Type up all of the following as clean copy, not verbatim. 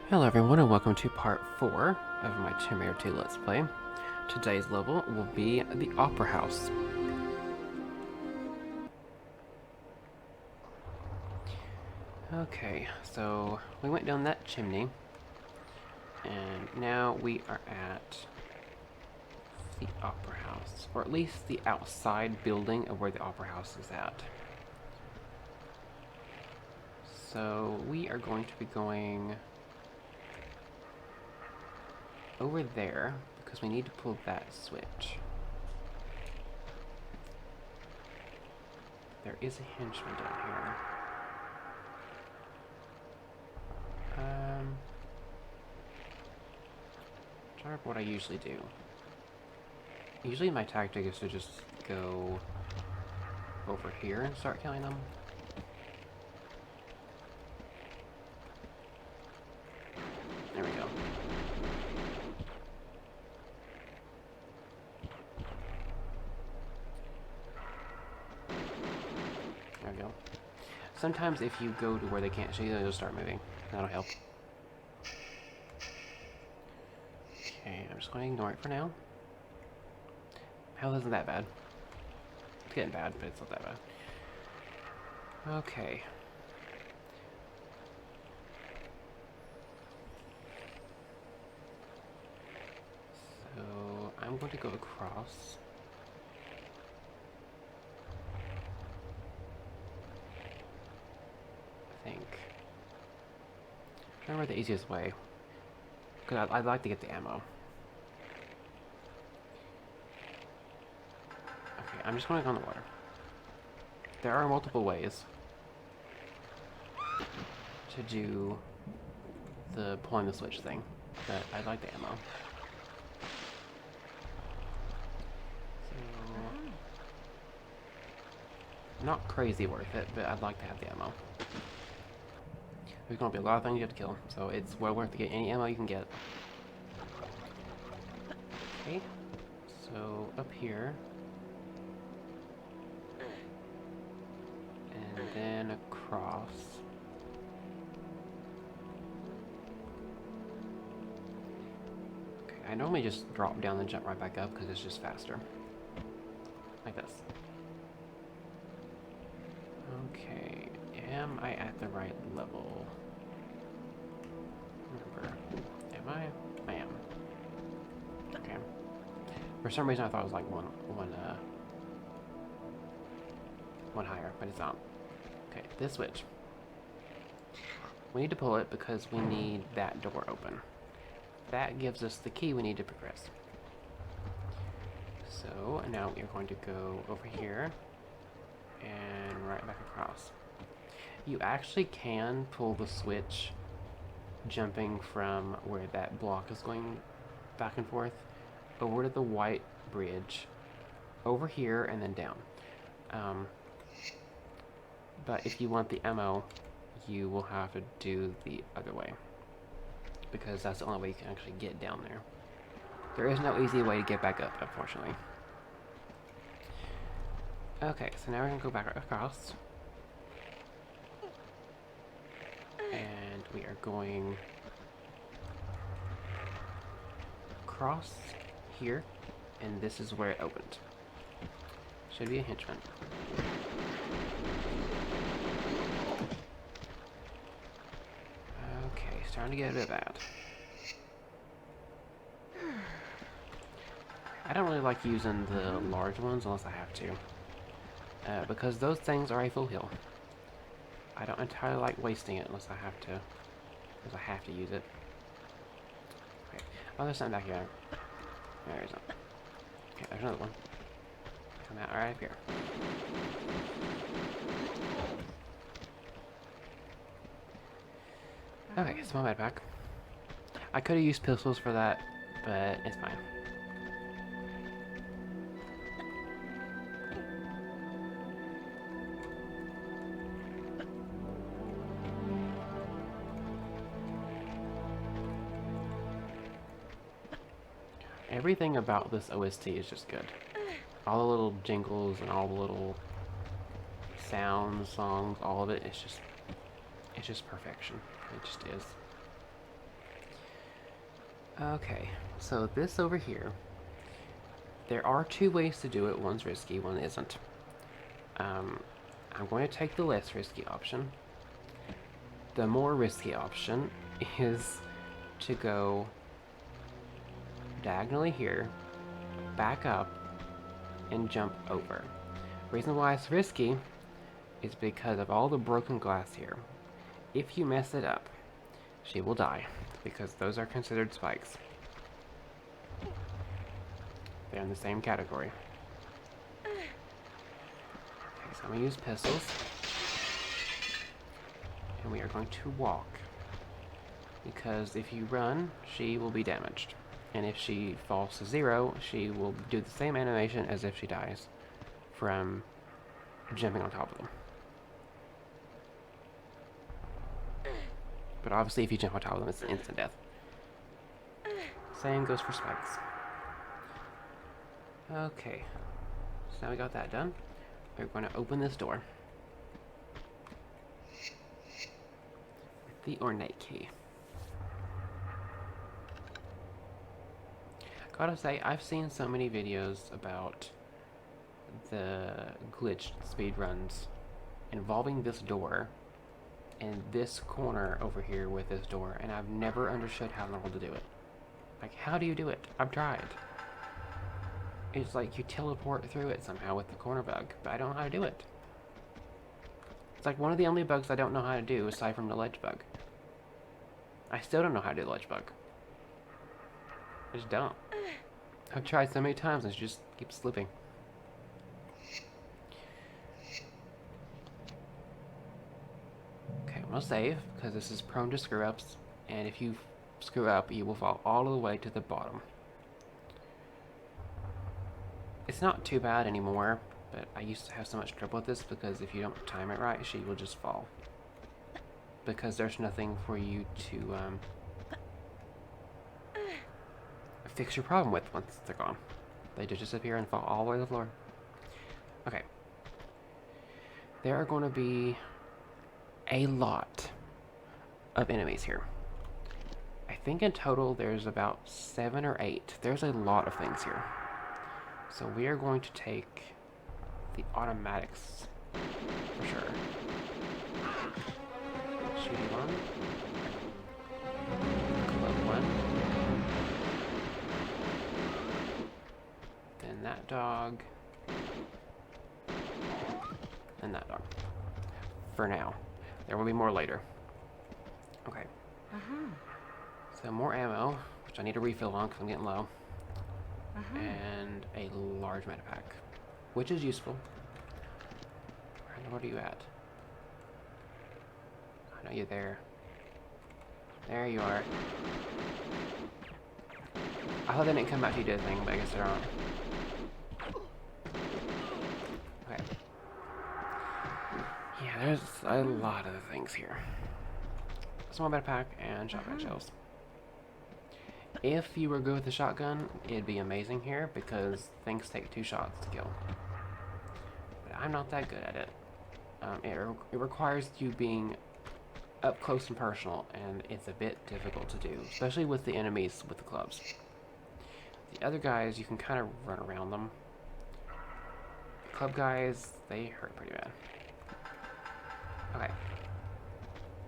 Hello everyone and welcome to part 4 of my Tomb Raider 2 Let's Play. Today's level will be the Opera House. Okay, so we went down that chimney, and now we are at the Opera House, or at least the outside building of where the Opera House is at. So we are going to be going over there because we need to pull that switch. There is a henchman down here. Trying to remember what I usually do. Usually my tactic is to just go over here and start killing them. There we go. There we go. Sometimes if you go to where they can't see you, they'll just start moving. That'll help. Okay, I'm just going to ignore it for now. Hell isn't that bad. It's getting bad, but it's not that bad. Okay. So, I'm going to go across. I think. I don't remember the easiest way. Because I'd like to get the ammo. Okay, I'm just going to go on the water. There are multiple ways to do the pulling the switch thing, but I'd like the ammo. So, not crazy worth it, but I'd like to have the ammo. There's going to be a lot of things you have to kill, so it's well worth to get any ammo you can get. Okay, so up here. And then across. Okay, I normally just drop down and jump right back up because it's just faster. Like this. Okay, am I at the right level? Remember, am I? I am. Okay. For some reason I thought it was like one higher, but it's not. Okay, this switch. We need to pull it because we need that door open. That gives us the key we need to progress. So now we are going to go over here and right back across. You actually can pull the switch jumping from where that block is going back and forth over to the white bridge, over here, and then down. But if you want the ammo, you will have to do the other way, because that's the only way you can actually get down there. There is no easy way to get back up, unfortunately. Okay, so now we're going to go back across. And we are going across here, and this is where it opened. Should be a henchman. Okay, starting to get a bit bad. I don't really like using the large ones unless I have to. Because those things are a full heal. I don't entirely like wasting it unless I have to. Because I have to use it. Okay. Oh, there's something back here. There isn't. Okay, there's another one. Come out right up here. Okay, it's my med pack. I could have used pistols for that, but it's fine. Everything about this OST is just good. All the little jingles and all the little sounds, songs, all of it, it's just perfection. It just is. Okay, so this over here, there are two ways to do it. One's risky, one isn't. I'm going to take the less risky option. The more risky option is to go diagonally here, back up, and jump over. Reason why it's risky is because of all the broken glass here. If you mess it up, she will die, because those are considered spikes. They're in the same category. Okay, so I'm going to use pistols. And we are going to walk. Because if you run, she will be damaged. And if she falls to 0, she will do the same animation as if she dies from jumping on top of them. But obviously if you jump on top of them, it's an instant death. Same goes for spikes. Okay, so now we got that done. We're going to open this door with the ornate key. Gotta say, I've seen so many videos about the glitched speedruns involving this door and this corner over here with this door, and I've never understood how in the world to do it. Like, how do you do it? I've tried. It's like you teleport through it somehow with the corner bug, but I don't know how to do it. It's like one of the only bugs I don't know how to do aside from the ledge bug. I still don't know how to do the ledge bug. I just don't. I've tried so many times and it just keeps slipping. Okay, I'm gonna save because this is prone to screw ups, and if you screw up, you will fall all the way to the bottom. It's not too bad anymore, but I used to have so much trouble with this because if you don't time it right, she will just fall. Because there's nothing for you to fix your problem with once they're gone. They just disappear and fall all the way to the floor. Okay. There are going to be a lot of enemies here. I think in total there's about 7 or 8. There's a lot of things here. So we are going to take the automatics for sure. Shooting one. Club one. Then that dog. And that dog. For now. There will be more later. Okay. So more ammo, which I need to refill on because I'm getting low. And a large meta pack, which is useful. What are you at? I know you're there. There you are. I thought they didn't come back to you did a thing, but I guess they're on. Okay. Yeah, there's a lot of things here. Small meta pack and shotgun shells. If you were good with the shotgun, it'd be amazing here because things take 2 shots to kill. But I'm not that good at it. It requires you being up close and personal, and it's a bit difficult to do, especially with the enemies with the clubs. The other guys, you can kind of run around them. The club guys, they hurt pretty bad. Okay.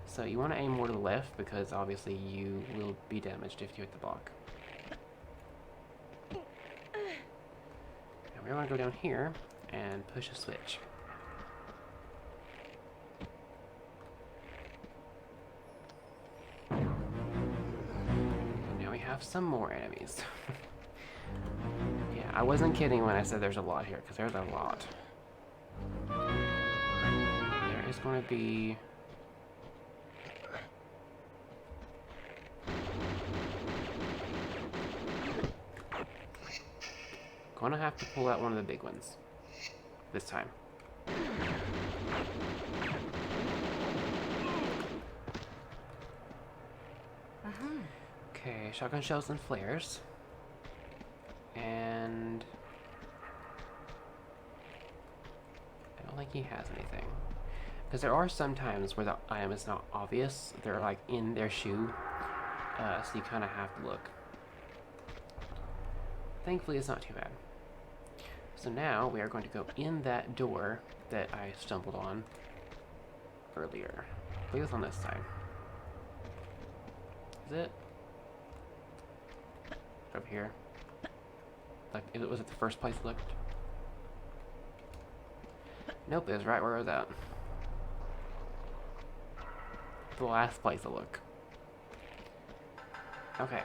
So you want to aim more to the left because obviously you will be damaged if you hit the block. And we're going to go down here and push a switch. And now we have some more enemies. Yeah, I wasn't kidding when I said there's a lot here because there's a lot. There is going to be... Gonna have to pull out one of the big ones this time. Okay, shotgun shells and flares. And I don't think he has anything. Because there are some times where the item is not obvious. They're like in their shoe. So you kind of have to look. Thankfully, it's not too bad. So now we are going to go in that door that I stumbled on earlier. I believe it's on this side. Is it? Over here. Like, was it the first place I looked? Nope, it was right where I was at. The last place I look. Okay.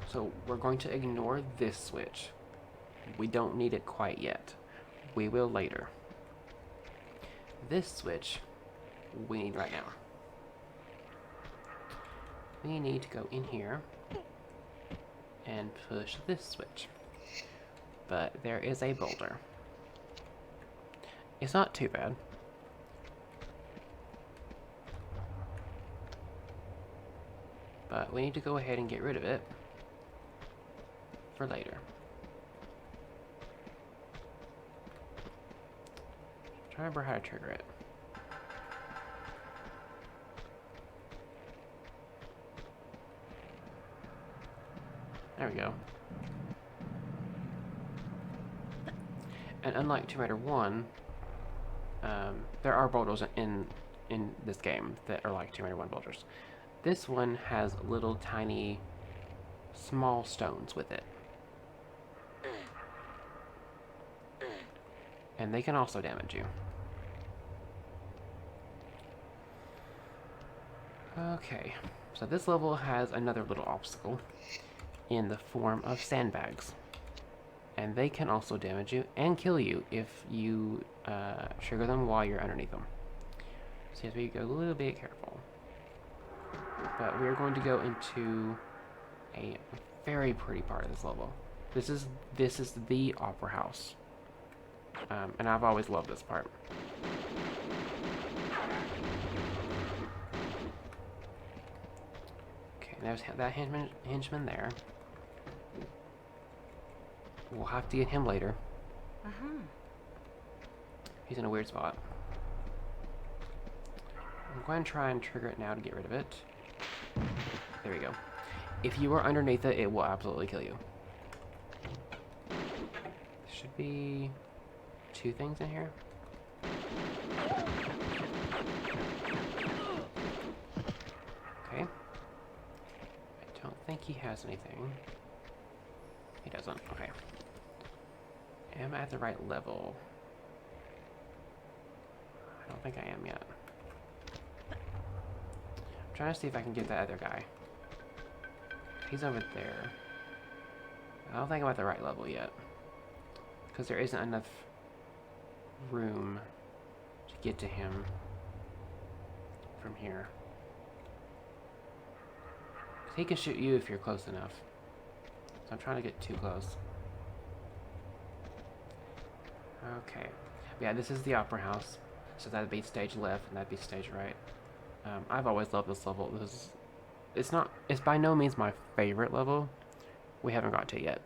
So we're going to ignore this switch. We don't need it quite yet. We will later. This switch, we need right now. We need to go in here and push this switch. But there is a boulder. It's not too bad. But we need to go ahead and get rid of it for later. I'm trying to remember how to trigger it. There we go. And unlike Tomb Raider 1, there are boulders in this game that are like Tomb Raider 1 boulders. This one has little tiny small stones with it. And they can also damage you. Okay, so this level has another little obstacle in the form of sandbags. And they can also damage you and kill you if you trigger them while you're underneath them. So you have to be a little bit careful. But we're going to go into a very pretty part of this level. This is the Opera House. And I've always loved this part. Okay, there's that henchman there. We'll have to get him later. He's in a weird spot. I'm going to try and trigger it now to get rid of it. There we go. If you are underneath it, it will absolutely kill you. There should be 2 things in here. Okay. I don't think he has anything. He doesn't. Okay. Am I at the right level? I don't think I am yet. I'm trying to see if I can get that other guy. He's over there. I don't think I'm at the right level yet. Because there isn't enough room to get to him from here. 'Cause he can shoot you if you're close enough. So I'm trying to get too close. Okay. Yeah, this is the Opera House. So that'd be stage left and that'd be stage right. I've always loved this level. It's by no means my favorite level. We haven't got to it yet.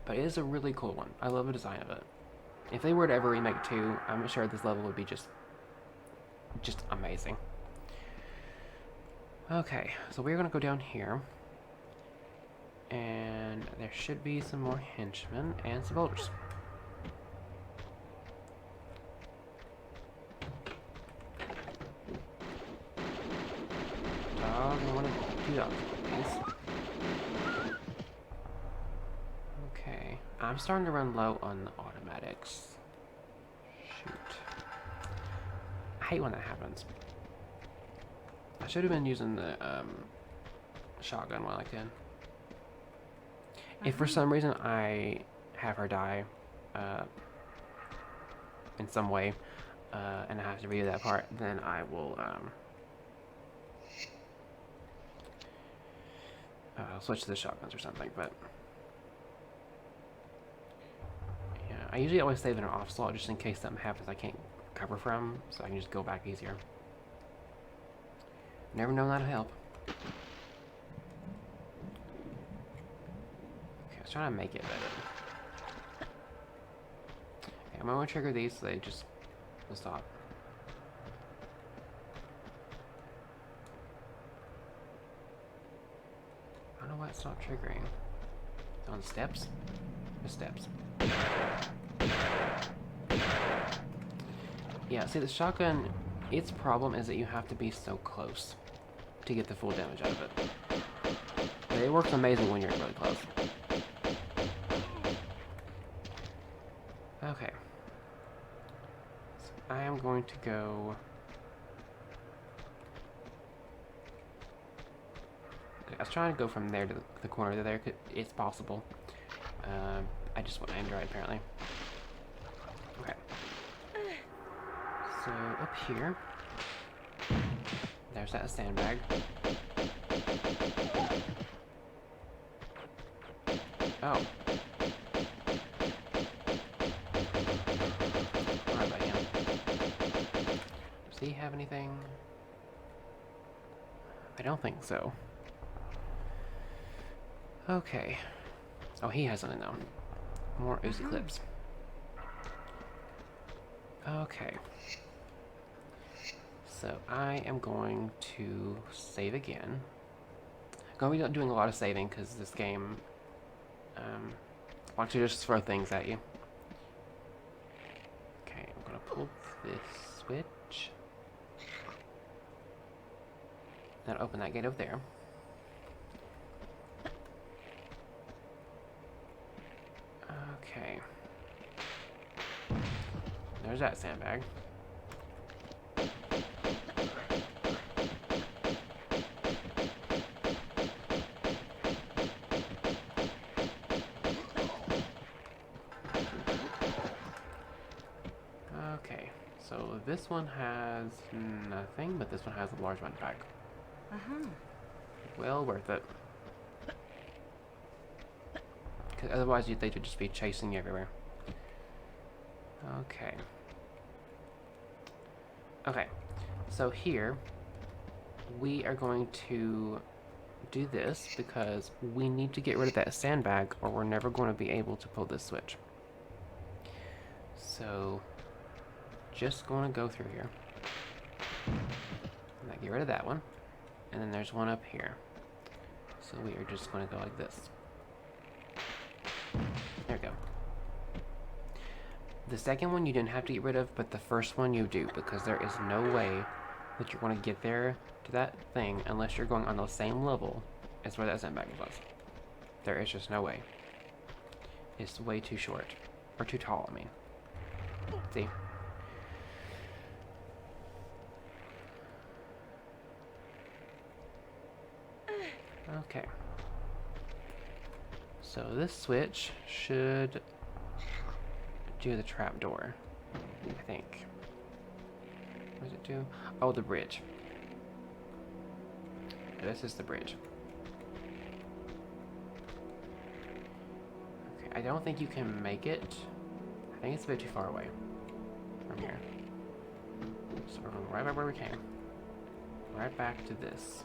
But it is a really cool one. I love the design of it. If they were to ever remake 2, I'm sure this level would be just amazing. Okay, so we're gonna go down here. And there should be some more henchmen and some boulders. Dog, I want to do that, please. Okay, I'm starting to run low on the automatics. Shoot. I hate when that happens. I should have been using the shotgun while I could. If for some reason I have her die in some way, and I have to redo that part, then I will switch to the shotguns or something. But yeah, I usually always save in an off slot just in case something happens I can't cover from, so I can just go back easier. Never know that'll help. Trying to make it better. Okay, I'm going to trigger these so they just will stop. I don't know why it's not triggering. It's on steps? The steps. Yeah, see the shotgun, its problem is that you have to be so close to get the full damage out of it. But it works amazing when you're really close. Okay. So I am going to go... Okay, I was trying to go from there to the corner to there. It's possible. I just went aimed right, apparently. Okay. So, up here. There's that sandbag. Oh. What about him? Does he have anything? I don't think so. Okay. Oh, he has something though. More Uzi clips. Okay. So I am going to save again. I'm going to be doing a lot of saving because this game wants to just throw things at you. Okay, I'm going to pull this switch. Then open that gate over there. Okay. There's that sandbag. Okay, so this one has nothing, but this one has a large amount back. Well worth it. Because otherwise they would just be chasing you everywhere. Okay. Okay, so here we are going to do this because we need to get rid of that sandbag or we're never going to be able to pull this switch. So just going to go through here. And I get rid of that one. And then there's one up here. So we are just going to go like this. There we go. The second one you didn't have to get rid of, but the first one you do, because there is no way that you're going to get there to that thing unless you're going on the same level as where that sandbag was. There is just no way. It's way too short. Or too tall, I mean. See? Okay. So this switch should do the trapdoor, I think. What does it do? Oh, the bridge. This is the bridge. Okay, I don't think you can make it. I think it's a bit too far away from here. So we're going right back where we came. Right back to this.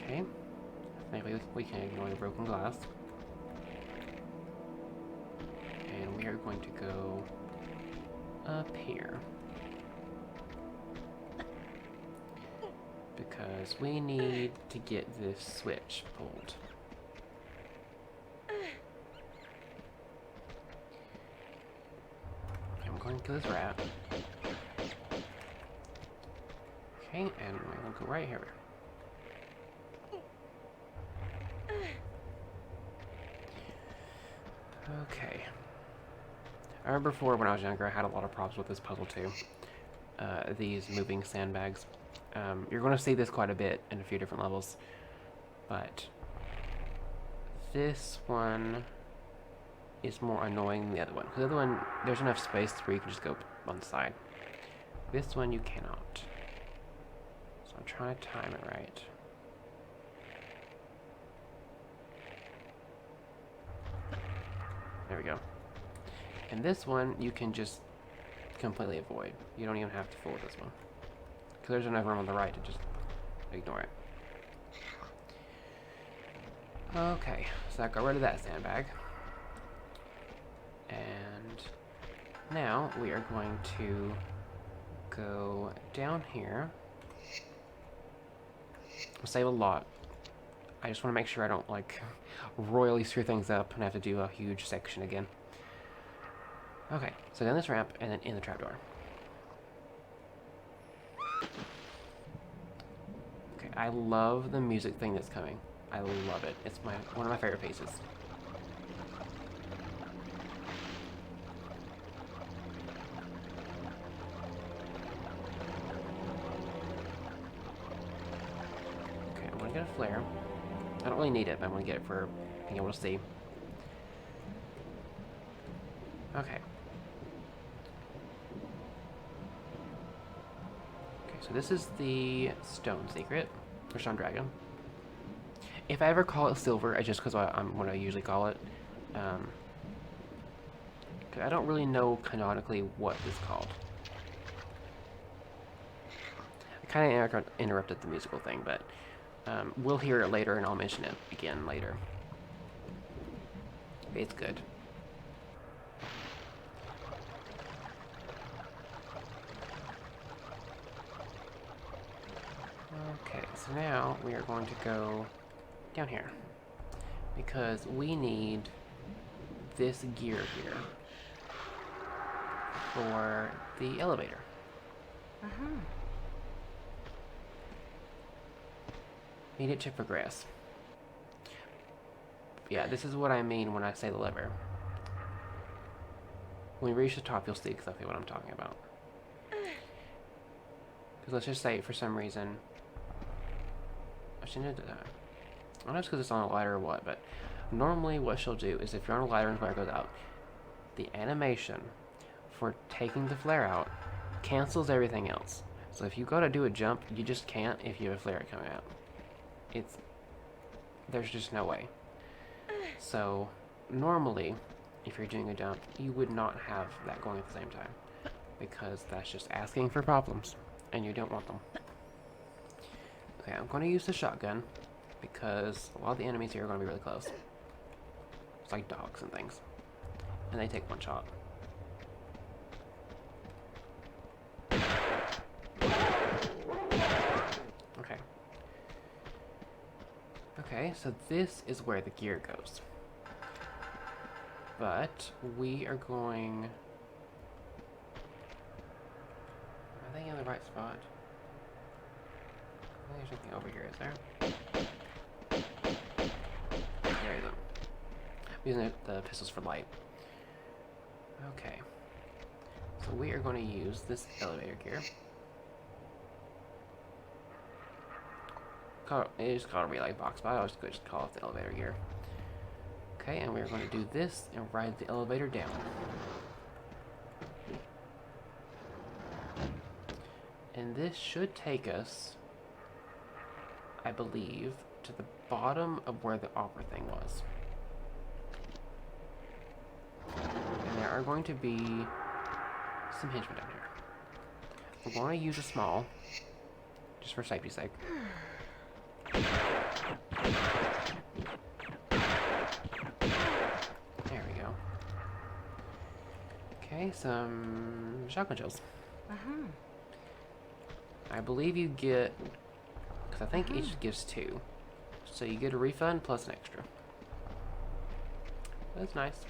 Okay. Maybe we can ignore the broken glass. And we are going to go up here. Because we need to get this switch pulled. I'm going to kill this rat. Okay, and we're going to go right here. Okay. I remember before when I was younger, I had a lot of problems with this puzzle too. These moving sandbags. You're going to see this quite a bit in a few different levels. But this one is more annoying than the other one. Because the other one, there's enough space where you can just go on the side. This one you cannot. So I'm trying to time it right. There we go. And this one, you can just completely avoid. You don't even have to fool with this one. Because there's enough room on the right to just ignore it. Okay, so I got rid of that sandbag. And now we are going to go down here I'll save a lot. I just want to make sure I don't, like, royally screw things up and have to do a huge section again. Okay, so down this ramp and then in the trapdoor. Okay, I love the music thing that's coming. I love it. It's one of my favorite pieces. Okay, I'm gonna get a flare. I don't really need it, but I'm gonna get it for being able to see. Okay. Okay, so this is the stone secret, or stone dragon. If I ever call it silver, it's just because I'm what I usually call it. Cause I don't really know canonically what it's called. I kind of interrupted the musical thing, but we'll hear it later, and I'll mention it again later. It's good. Okay, so now we are going to go down here because we need this gear here for the elevator. Need it to progress. Yeah, this is what I mean when I say the lever. When we reach the top, you'll see exactly what I'm talking about. Because let's just say, for some reason, I shouldn't have done that. I don't know if it's because it's on a ladder or what, but normally what she'll do is if you're on a ladder and the flare goes out, the animation for taking the flare out cancels everything else. So if you go to do a jump, you just can't if you have a flare coming out. There's just no way. So normally, if you're doing a jump, you would not have that going at the same time, because that's just asking for problems, and you don't want them. Okay, I'm going to use the shotgun, because a lot of the enemies here are going to be really close. It's like dogs and things, and they take one shot. Okay. Okay, so this is where the gear goes. But we are going... Are they in the right spot? I think there's something over here, is there? There you go. I'm using the pistols for light. Okay. So we are going to use this elevator gear. It is called a relay box, but I always just call it the elevator gear. Okay, and we're going to do this and ride the elevator down. And this should take us, I believe, to the bottom of where the opera thing was. And there are going to be some henchmen down here. We're going to use a small, just for safety's sake. There we go. Okay, some shotgun shells. I believe you get, because I think each gives 2. So you get a refund plus an extra. That's nice.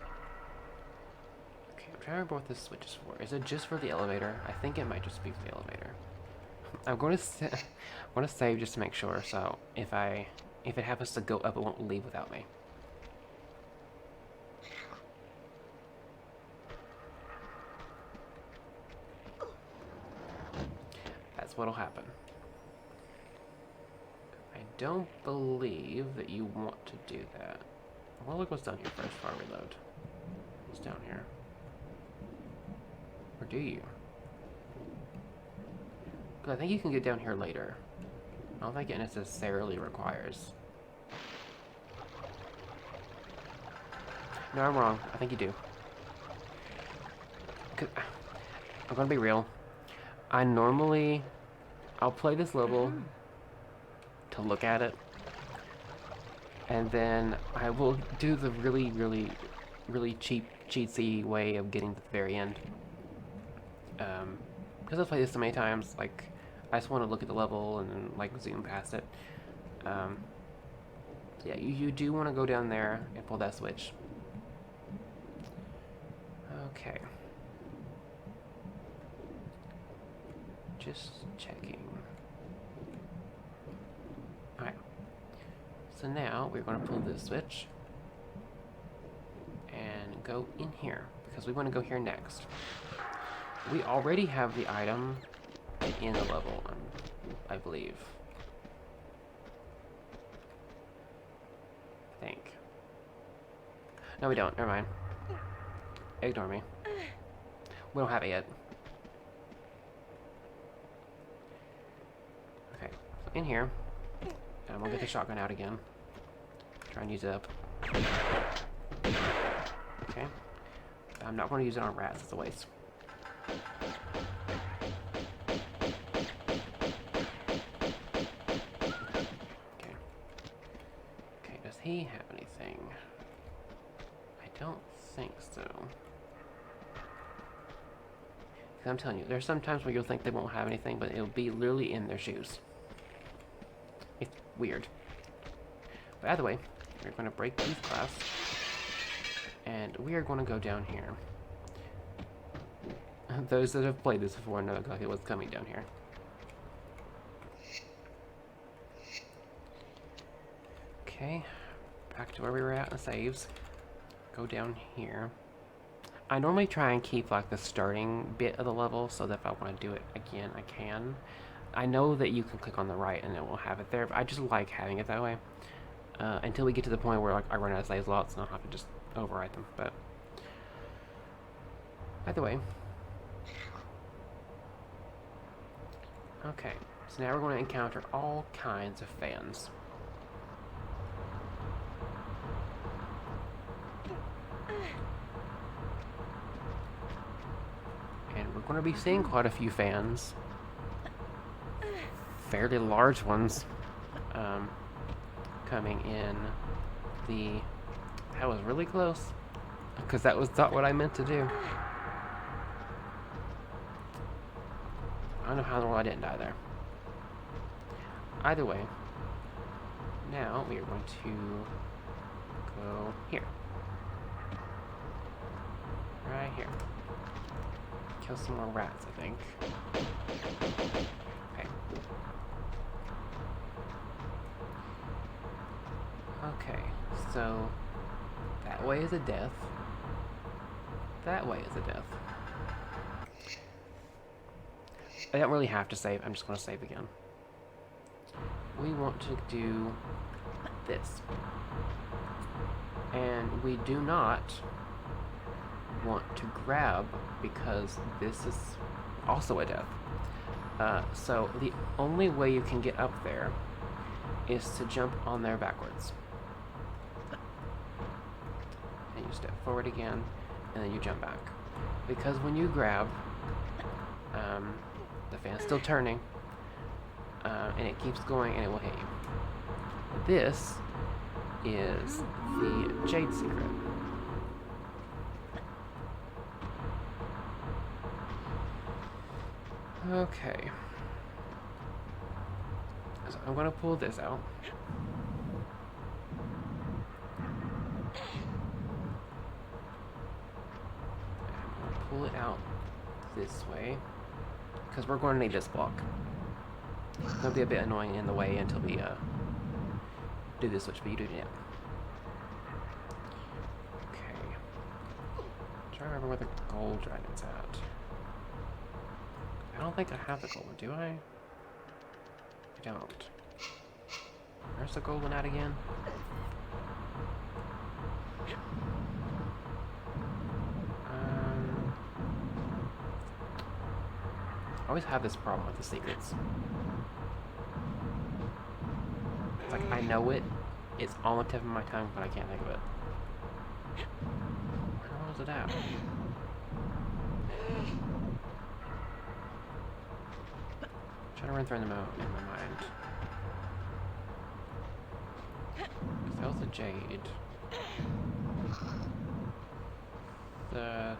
Okay, I'm trying to remember what this switch is for. Is it just for the elevator? I think it might just be for the elevator. I'm going to save just to make sure, so if it happens to go up, it won't leave without me. That's what'll happen. I don't believe that you want to do that. I want to look what's down here first before I reload. What's down here? Or do you? Because I think you can get down here later. I don't think it necessarily requires. No, I'm wrong. I think you do. I'm gonna be real. I'll play this level to look at it, and then I will do the really cheatsy way of getting to the very end. Because I've played this so many times, like, I just want to look at the level and then, like, zoom past it. Um, yeah, you do want to go down there and pull that switch. Okay. Just checking. Alright. So now we're going to pull this switch and go in here because we want to go here next. We already have the item in the level, I believe. I think. No, we don't. Never mind. Ignore me. We don't have it yet. Okay, so in here, and we'll get the shotgun out again. Try and use it up. Okay. I'm not going to use it on rats, it's a waste. Okay. Okay, does he have anything? I don't think so. I'm telling you, there's some times where you'll think they won't have anything, but it'll be literally in their shoes. It's weird. But either way, we're going to break these glass, and we are going to go down here. Those that have played this before know exactly what's coming down here. Okay, back to where we were at in the saves. Go down here. I normally try and keep like the starting bit of the level so that if I want to do it again, I can. I know that you can click on the right and it will have it there, but I just like having it that way. Until we get to the point where like I run out of save slots and I'll have to just overwrite them. But either way. Okay, so now we're going to encounter all kinds of fans. And we're going to be seeing quite a few fans. Fairly large ones. Coming in the... That was really close. Because that was not what I meant to do. I don't know how in the world I didn't die there. Either way, now we are going to go here. Right here. Kill some more rats, I think. Okay. Okay, so that way is a death. That way is a death. I don't really have to save, I'm just going to save again. We want to do this. And we do not want to grab because this is also a death. So the only way you can get up there is to jump on there backwards. And you step forward again, and then you jump back. Because when you grab, the fan's still turning, and it keeps going and it will hit you. This is the Jade secret. Okay. So I'm going to pull this out. I'm going to pull it out this way. Because we're going to need this block. It's going to be a bit annoying in the way until we do this switch, but you do it. Okay. I'm trying to remember where the gold dragon's at. I don't think I have the gold one, do I? I don't. Where's the gold one at again? I always have this problem with the secrets. It's like, I know it, it's on the tip of my tongue, but I can't think of it. Where was it at? I'm trying to run through them out in my mind. That was the jade. The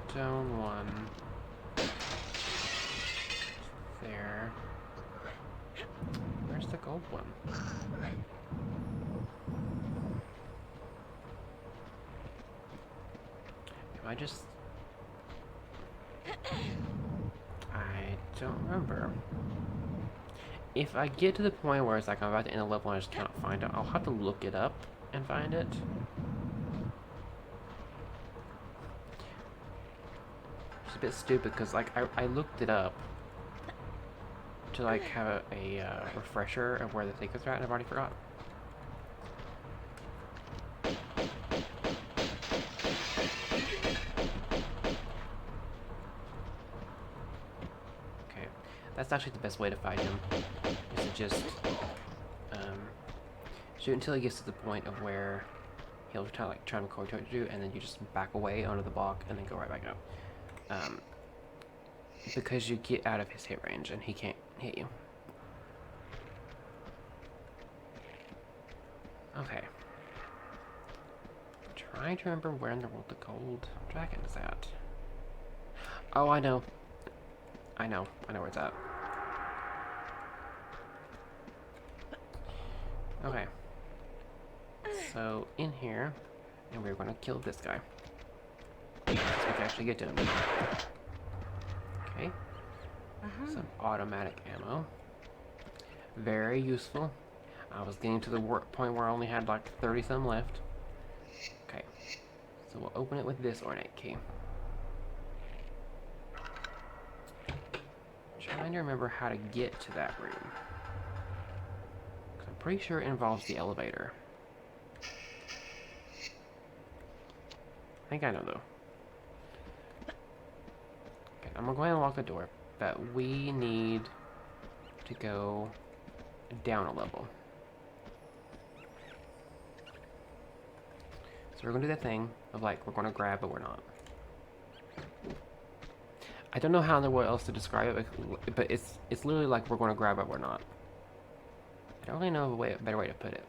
stone one. There. Where's the gold gold one. Am I just... I don't remember. If I get to the point where it's like I'm about to end a level and I just cannot find it, I'll have to look it up and find it. It's a bit stupid because like I looked it up to like have a refresher of where the secrets are at and I've already forgot. Okay, that's actually the best way to fight him, is to just shoot until he gets to the point of where he'll try to record what to do, and then you just back away onto the block and then go right back up. Because you get out of his hit range and he can't hit you. Okay. Trying to remember where in the world the gold dragon is at. Oh, I know. I know where it's at. Okay. So, in here, and we're gonna kill this guy. So we can actually get to him. Okay. Some automatic ammo. Very useful. I was getting to the point where I only had like 30 some left. Okay. So we'll open it with this ornate key. Trying to remember how to get to that room. I'm pretty sure it involves the elevator. I think I know though. Okay, I'm gonna go ahead and lock the door, but we need to go down a level. So we're gonna do that thing of like we're gonna grab, but we're not. I don't know how in the world else to describe it, but it's literally like we're gonna grab, but we're not. I don't really know a better way to put it.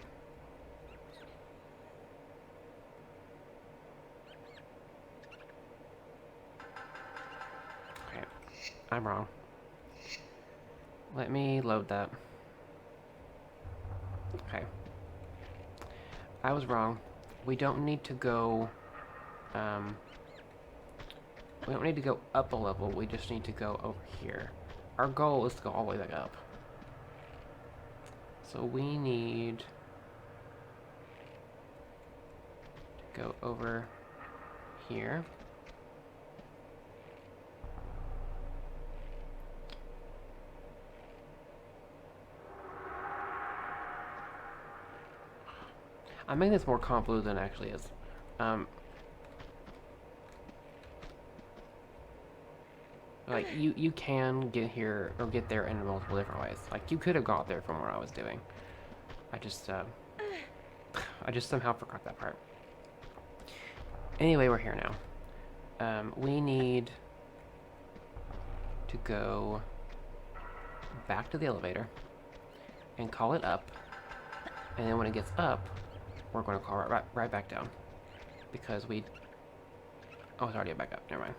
Okay, I'm wrong. Let me load that. Okay. I was wrong. We don't need to go, we don't need to go up a level, we just need to go over here. Our goal is to go all the way back up. So we need to go over here. I'm making this more convoluted than it actually is. Like, you can get here, or get there in multiple different ways. Like, you could have got there from where I was doing. I just somehow forgot that part. Anyway, we're here now. We need to go back to the elevator and call it up. And then when it gets up, we're going to call it right back down. Because we... Oh, it's already back up. Never mind.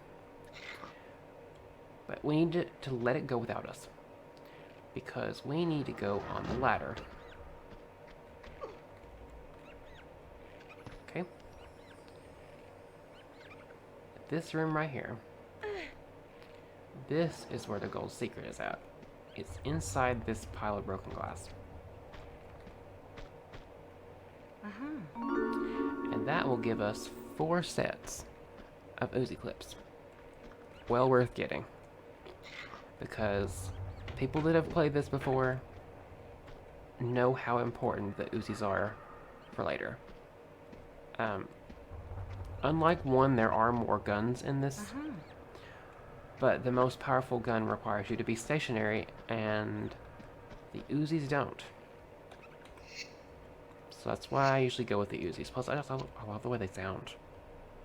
But we need to let it go without us. Because we need to go on the ladder. Okay. This room right here. This is where the gold secret is at. It's inside this pile of broken glass. And that will give us 4 sets of Uzi clips. Well worth getting. Because people that have played this before know how important the Uzis are for later. Unlike 1, there are more guns in this. But the most powerful gun requires you to be stationary, and the Uzis don't. So that's why I usually go with the Uzis. Plus, I love the way they sound.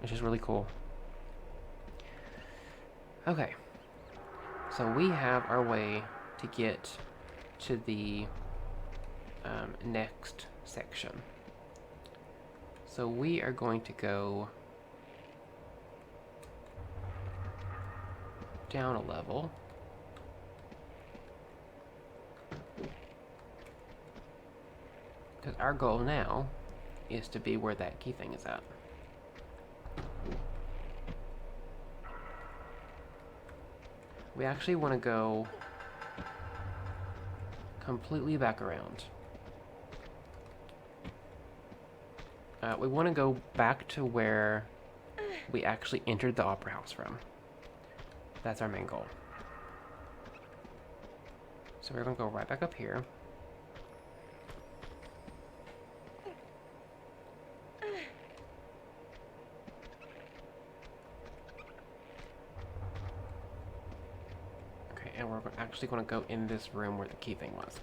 It's just really cool. Okay. So we have our way to get to the next section. So we are going to go down a level. Because our goal now is to be where that key thing is at. We actually want to go completely back around. We want to go back to where we actually entered the Opera House from. That's our main goal. So we're going to go right back up here. Okay, and we're actually going to go in this room where the key thing was.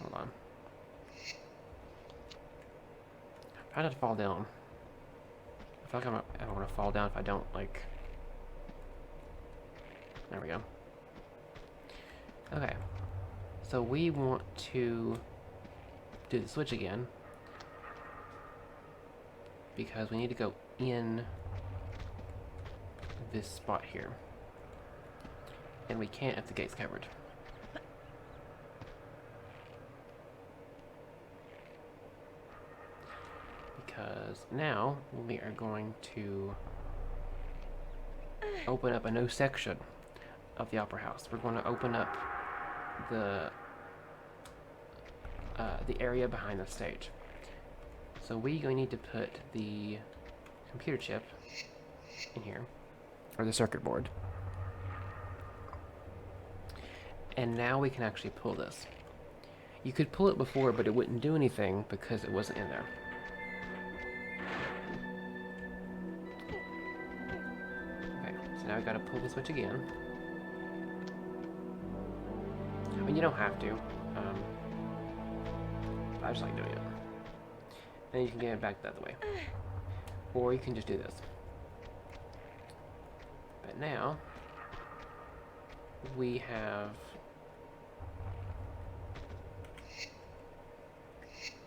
Hold on. I had to fall down. I feel like I don't want to fall down if I don't, like... There we go. Okay. So we want to do the switch again. Because we need to go in this spot here. And we can't if the gate's covered. Because now we are going to open up a new section of the Opera House. We're going to open up the area behind the stage. So we going to need to put the computer chip in here, or the circuit board. And now we can actually pull this. You could pull it before, but it wouldn't do anything because it wasn't in there. Now we gotta pull the switch again. I mean, you don't have to. I just like doing it. Then you can get it back the other way. Or you can just do this. But now, we have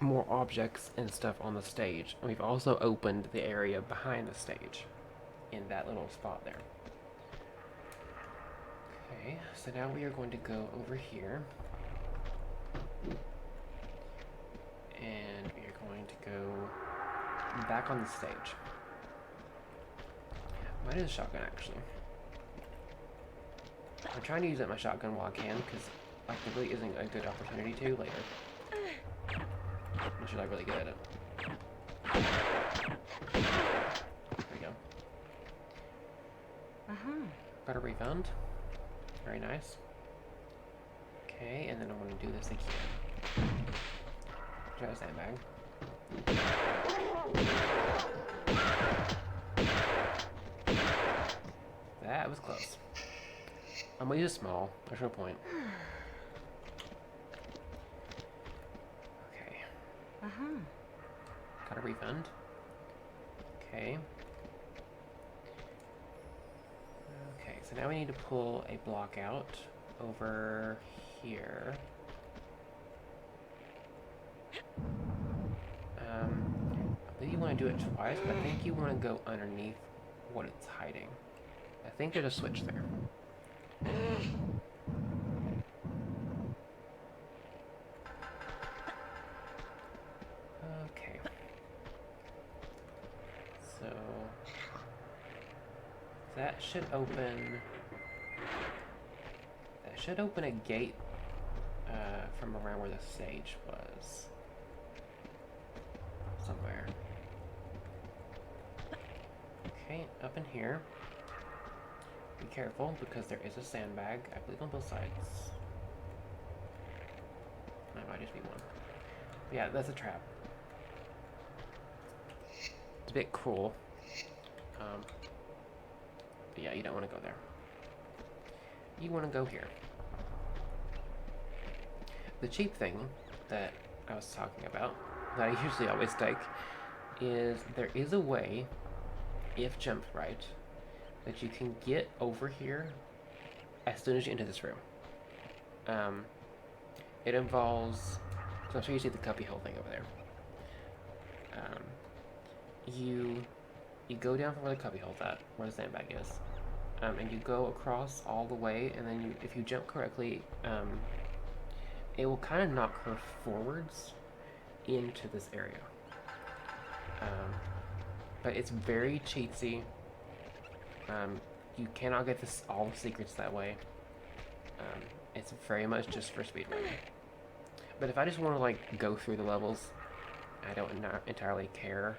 more objects and stuff on the stage. And we've also opened the area behind the stage in that little spot there. Okay, so now we are going to go over here. And we are going to go back on the stage. Might use a shotgun, actually. I'm trying to use up my shotgun while I can, because like, there really isn't a good opportunity to later. Unless you're like really good at it. There we go. Got a refund. Very nice. Okay, and then I want to do this again. Try to sandbag. That was close. I'm gonna use small. There's no point. Okay. Got a refund. Okay. Okay, so now we need to pull a block out over here. I think you want to do it twice, but I think you want to go underneath what it's hiding. I think there's a switch there. Okay. So that should open. That should open a gate from around where the stage was. Somewhere. Okay, up in here. Be careful, because there is a sandbag, I believe, on both sides. That might just be one. But yeah, that's a trap. It's a bit cruel. But yeah, you don't want to go there. You want to go here. The cheap thing that I was talking about, that I usually always take, is there is a way, if jumped right, that you can get over here as soon as you enter this room. It involves, so I'm sure you see the cubby hole thing over there. Um, you go down from where the cubby hole's at, where the sandbag is, and you go across all the way, and then if you jump correctly, it will kind of knock her forwards into this area. But it's very cheatsy. You cannot get all the secrets that way. It's very much just for speedrunning. But if I just want to like go through the levels, I don't not entirely care,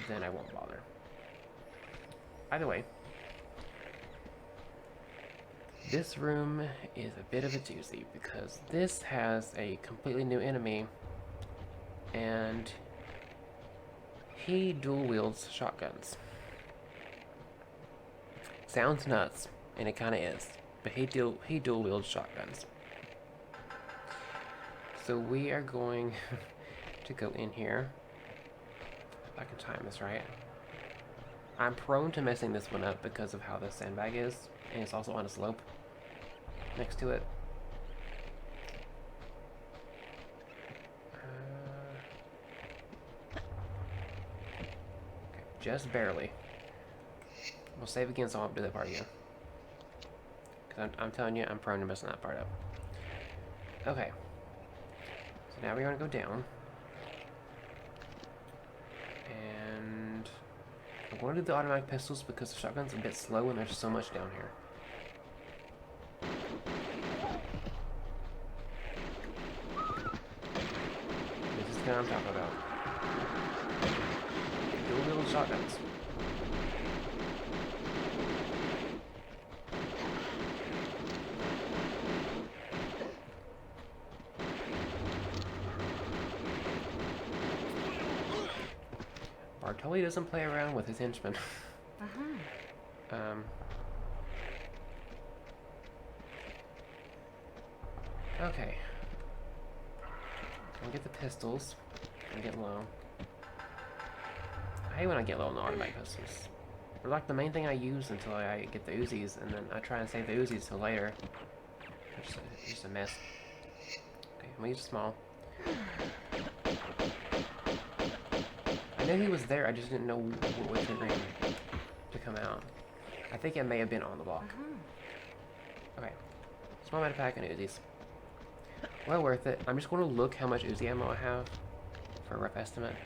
then I won't bother. Either way, this room is a bit of a doozy because this has a completely new enemy, and he dual wields shotguns. Sounds nuts, and it kind of is, but he dual wields shotguns. So we are going to go in here. If I can time this right. I'm prone to messing this one up because of how the sandbag is, and it's also on a slope next to it. Okay, just barely. We'll save again so I won't do that part again. Because I'm telling you, I'm prone to messing that part up. Okay. So now we're going to go down. And I'm going to do the automatic pistols because the shotgun's a bit slow and there's so much down here. This is what I'm talking about. Dual wield shotguns. Bartoli doesn't play around with his henchmen. Okay. I'll get the pistols. I get low. I hate when I get low on the automatic pistols. They're like the main thing I use until I get the Uzis, and then I try and save the Uzis till later. It's just a mess. Okay, I'm gonna use a small. I knew he was there, I just didn't know what was his name to come out. I think it may have been on the block. Okay. Small medipack and Uzis. Well worth it. I'm just going to look how much Uzi ammo I have for a rough estimate.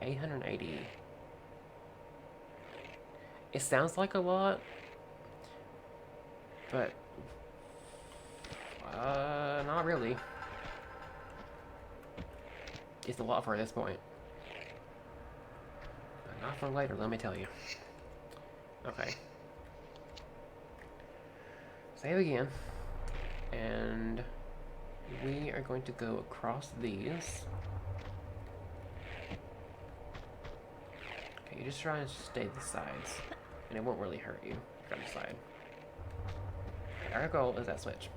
880. It sounds like a lot, but not really. It's a lot for this point. But not for later, let me tell you. Okay. Save again. And we are going to go across these. Okay, you just try and stay the sides, and it won't really hurt you from the side. Okay, our goal is that switch.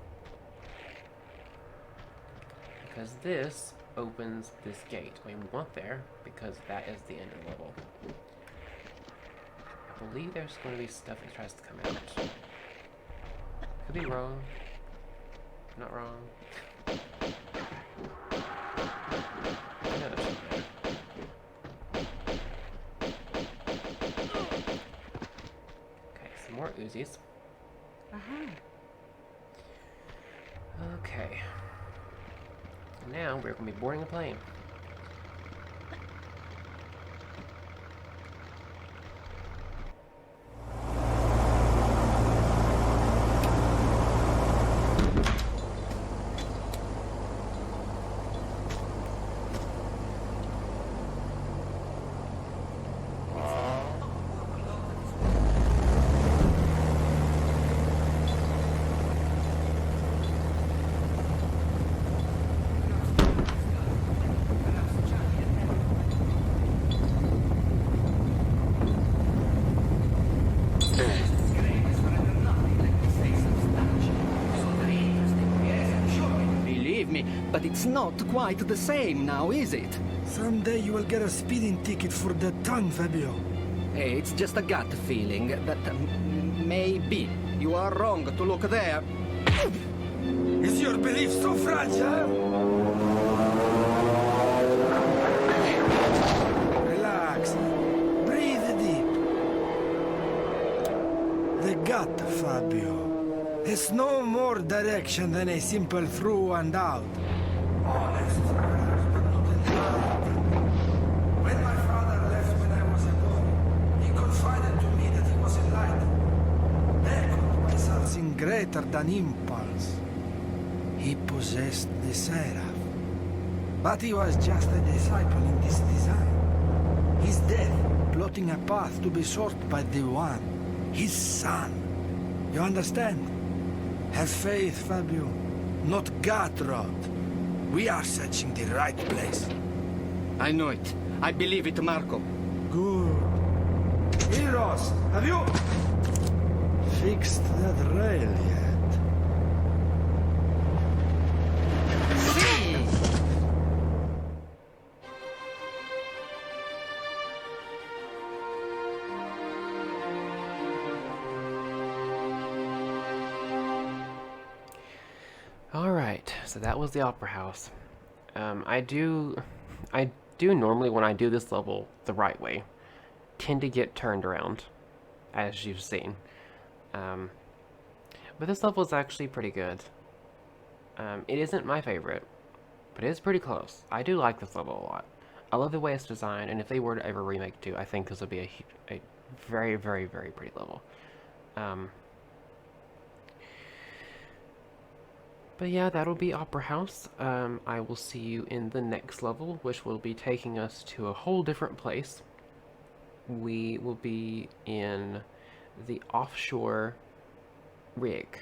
Because this opens this gate. We want there, because that is the end of the level. I believe there's going to be stuff that tries to come out. Could be wrong. Not wrong. Okay, some more Uzis. Okay. Now we're going to be boarding a plane. But it's not quite the same now, is it? Someday you will get a speeding ticket for that tongue, Fabio. Hey, it's just a gut feeling that maybe you are wrong to look there. Is your belief so fragile? Fabio. It's no more direction than a simple through and out. Honest, but not enlightened. When my father left when I was a boy, he confided to me that he was enlightened. Beckoned by something greater than impulse. He possessed the Seraph. But he was just a disciple in this design. His death, plotting a path to be sought by the One, his son. You understand? Have faith, Fabio. Not God-wrought. We are searching the right place. I know it. I believe it, Marco. Good. Heroes, have you fixed that rail yet? Alright, so that was the Opera House. I do normally, when I do this level the right way, tend to get turned around, as you've seen. But this level is actually pretty good. It isn't my favorite, but it is pretty close. I do like this level a lot. I love the way it's designed, and if they were to ever remake too, I think this would be a very, very, very pretty level. But yeah, that'll be Opera House. I will see you in the next level, which will be taking us to a whole different place. We will be in the offshore rig.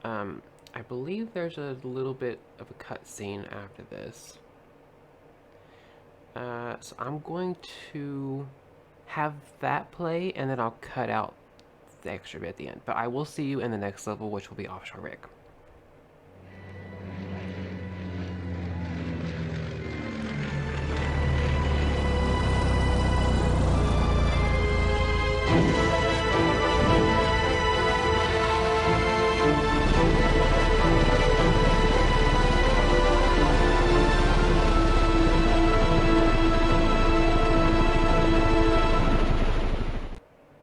I believe there's a little bit of a cutscene after this. So I'm going to have that play, and then I'll cut out the extra bit at the end. But I will see you in the next level, which will be offshore rig.